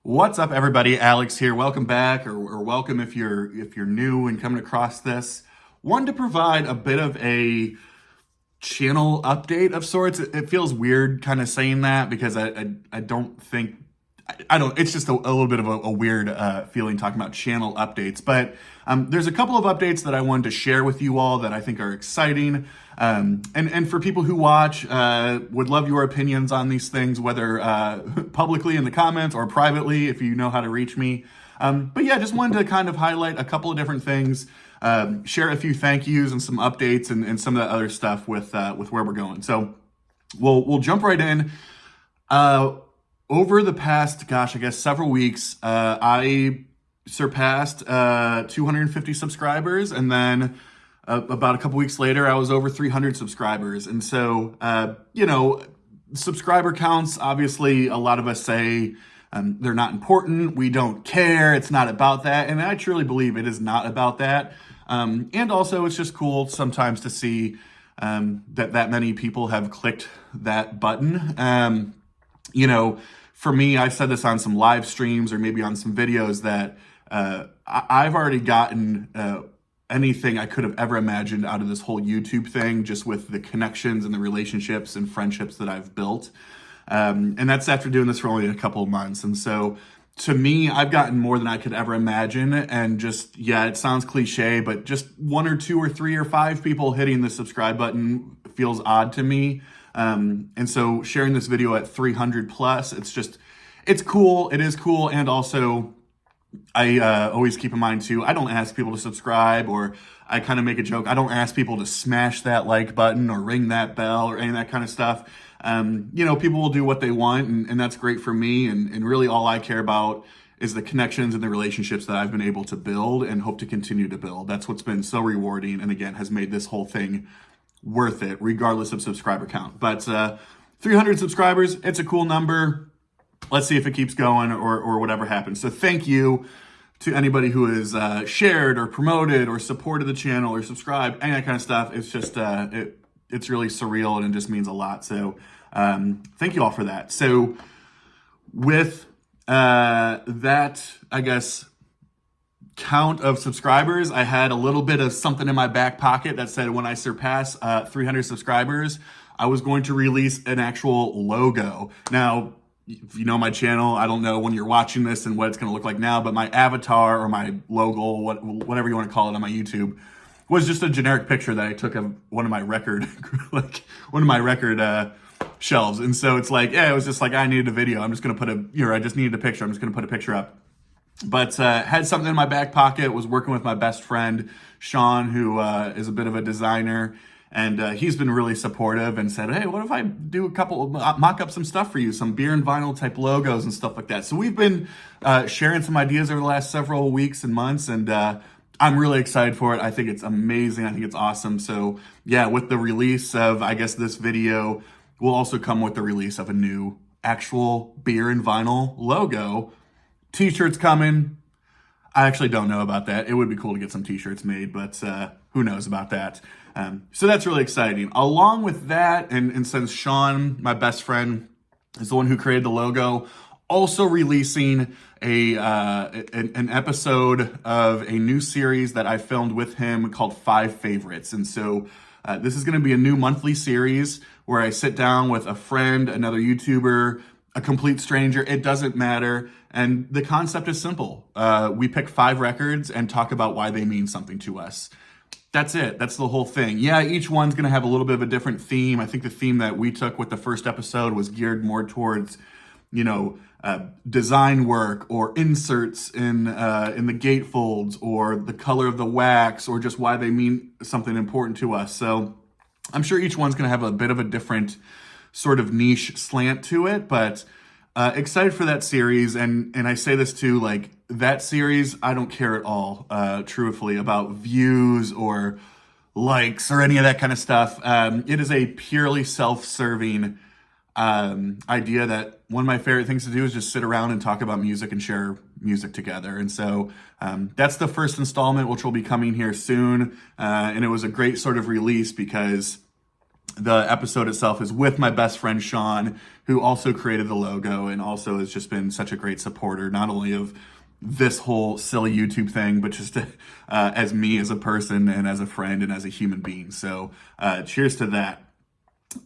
What's up, everybody? Alex here. Welcome back, or welcome if you're new and coming across this. Wanted to provide a bit of a channel update of sorts. It feels weird kind of saying that because I don't think I don't. It's just a little bit of a weird feeling talking about channel updates. But there's a couple of updates that I wanted to share with you all that I think are exciting. And for people who watch, would love your opinions on these things, whether publicly in the comments or privately, if you know how to reach me. But yeah, just wanted to kind of highlight a couple of different things, share a few thank yous and some updates and some of that other stuff with where we're going. So we'll jump right in. Over the past, I guess several weeks, I surpassed 250 subscribers, and then about a couple weeks later, I was over 300 subscribers. And so, subscriber counts, obviously, a lot of us say they're not important. We don't care. It's not about that. And I truly believe it is not about that. And also, it's just cool sometimes to see that many people have clicked that button. For me, I've said this on some live streams or maybe on some videos that I've already gotten anything I could have ever imagined out of this whole YouTube thing, just with the connections and the relationships and friendships that I've built. And that's after doing this for only a couple of months. And so to me, I've gotten more than I could ever imagine. And just, yeah, it sounds cliche, but just 1 or 2 or 3 or 5 people hitting the subscribe button feels odd to me. And so sharing this video at 300 plus, it's cool. It is cool. And also I always keep in mind too, I don't ask people to subscribe, or I kind of make a joke. I don't ask people to smash that like button or ring that bell or any of that kind of stuff. People will do what they want, and that's great for me. And really all I care about is the connections and the relationships that I've been able to build and hope to continue to build. That's what's been so rewarding. And again, has made this whole thing worth it, regardless of subscriber count. But 300 subscribers, it's a cool number. Let's see if it keeps going or whatever happens. So thank you to anybody who has shared or promoted or supported the channel or subscribed, any of that kind of stuff. It's just, it's really surreal, and it just means a lot. So thank you all for that. So with that, I guess, count of subscribers, I had a little bit of something in my back pocket that said when I surpass 300 subscribers, I was going to release an actual logo. Now, if you know my channel, I don't know when you're watching this and what it's going to look like now, but my avatar or my logo, whatever you want to call it on my YouTube, was just a generic picture that I took of one of my record, shelves. And so it's like, yeah, it was just like, I needed a video. I'm just going to put I just needed a picture. I'm just going to put a picture up. But had something in my back pocket, was working with my best friend, Sean, who is a bit of a designer. And he's been really supportive and said, hey, what if I do a couple, mock up some stuff for you, some beer and vinyl type logos and stuff like that. So we've been sharing some ideas over the last several weeks and months, and I'm really excited for it. I think it's amazing. I think it's awesome. So yeah, with the release of, I guess, this video, will also come with the release of a new actual beer and vinyl logo. T-shirts coming. I actually don't know about that. It would be cool to get some t-shirts made, but who knows about that. So that's really exciting. Along with that, and since Sean, my best friend, is the one who created the logo, also releasing an episode of a new series that I filmed with him called 5 Favorites. And so this is going to be a new monthly series where I sit down with a friend, another YouTuber, a complete stranger. It doesn't matter. And the concept is simple. We pick 5 records and talk about why they mean something to us. That's it. That's the whole thing. Yeah, each one's going to have a little bit of a different theme. I think the theme that we took with the first episode was geared more towards, design work or inserts in the gatefolds, or the color of the wax, or just why they mean something important to us. So I'm sure each one's going to have a bit of a different sort of niche slant to it, but excited for that series. And I say this too, like, that series, I don't care at all, truthfully, about views or likes or any of that kind of stuff. It is a purely self-serving idea that one of my favorite things to do is just sit around and talk about music and share music together. And so that's the first installment, which will be coming here soon. And it was a great sort of release because the episode itself is with my best friend, Sean, who also created the logo and also has just been such a great supporter, not only of this whole silly YouTube thing, but just as me as a person and as a friend and as a human being. So cheers to that.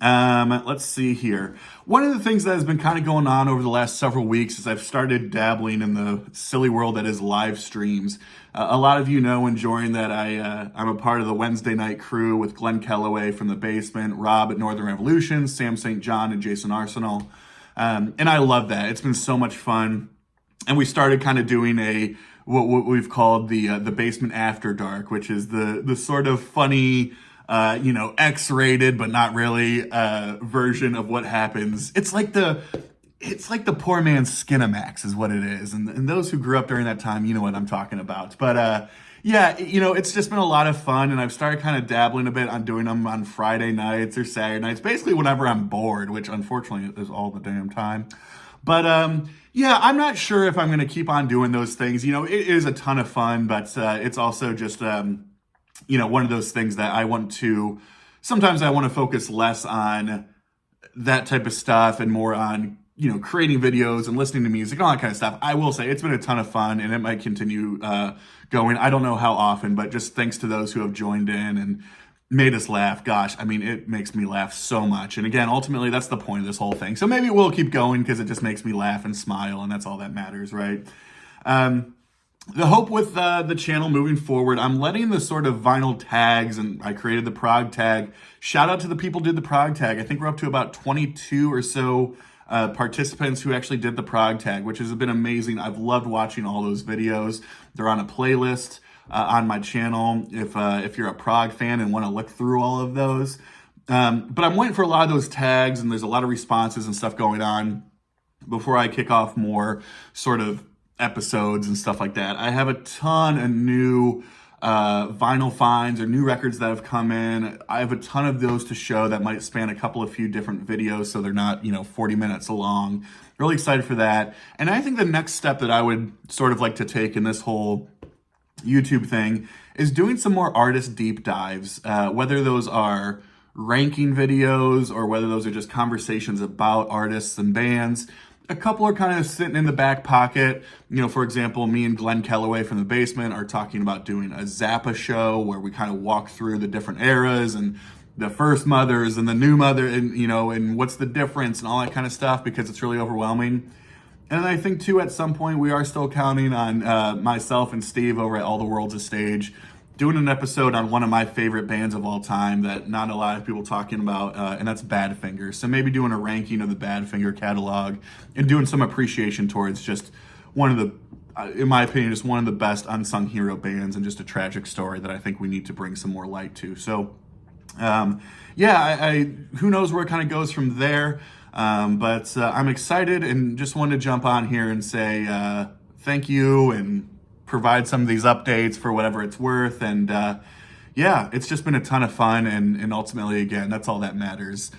Let's see here. One of the things that has been kind of going on over the last several weeks is I've started dabbling in the silly world that is live streams. A lot of you know and join that I'm a part of the Wednesday night crew with Glenn Kellaway from The Basement, Rob at Northern Revolution, Sam St. John, and Jason Arsenal. And I love that. It's been so much fun. And we started kind of doing what we've called the Basement After Dark, which is the sort of funny, X-rated but not really version of what happens. It's like the poor man's Skinamax is what it is, and those who grew up during that time, you know what I'm talking about. But it's just been a lot of fun, and I've started kind of dabbling a bit on doing them on Friday nights or Saturday nights, basically whenever I'm bored, which unfortunately is all the damn time. But I'm not sure if I'm going to keep on doing those things. It is a ton of fun, but it's also just one of those things that sometimes I want to focus less on that type of stuff and more on, creating videos and listening to music, all that kind of stuff. I will say it's been a ton of fun and it might continue going. I don't know how often, but just thanks to those who have joined in and made us laugh. Gosh, it makes me laugh so much. And again, ultimately, that's the point of this whole thing. So maybe we'll keep going because it just makes me laugh and smile, and that's all that matters, right? The hope with the channel moving forward, I'm letting the sort of vinyl tags, and I created the prog tag. Shout out to the people who did the prog tag. I think we're up to about 22 or so participants who actually did the prog tag, which has been amazing. I've loved watching all those videos. They're on a playlist on my channel if you're a prog fan and want to look through all of those. But I'm waiting for a lot of those tags, and there's a lot of responses and stuff going on before I kick off more sort of episodes and stuff like that. I have a ton of new vinyl finds or new records that have come in. I have a ton of those to show that might span a couple of few different videos, so they're not 40 minutes long. Really excited for that. And I think the next step that I would sort of like to take in this whole YouTube thing is doing some more artist deep dives, whether those are ranking videos or whether those are just conversations about artists and bands. A couple are kind of sitting in the back pocket. For example, me and Glenn Kellaway from The Basement are talking about doing a Zappa show where we kind of walk through the different eras and the first mothers and the new mother and what's the difference and all that kind of stuff, because it's really overwhelming. And I think, too, at some point, we are still counting on myself and Steve over at All the World's a Stage doing an episode on one of my favorite bands of all time that not a lot of people talking about, and that's Badfinger. So maybe doing a ranking of the Badfinger catalog and doing some appreciation towards just one of the, in my opinion, just one of the best unsung hero bands and just a tragic story that I think we need to bring some more light to. So, who knows where it kind of goes from there. But I'm excited and just wanted to jump on here and say thank you and provide some of these updates for whatever it's worth. And it's just been a ton of fun. And ultimately, again, that's all that matters,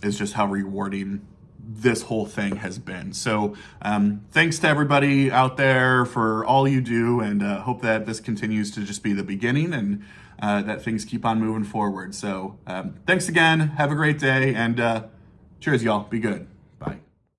is just how rewarding this whole thing has been. So thanks to everybody out there for all you do, and hope that this continues to just be the beginning and that things keep on moving forward. So thanks again. Have a great day, and cheers, y'all. Be good.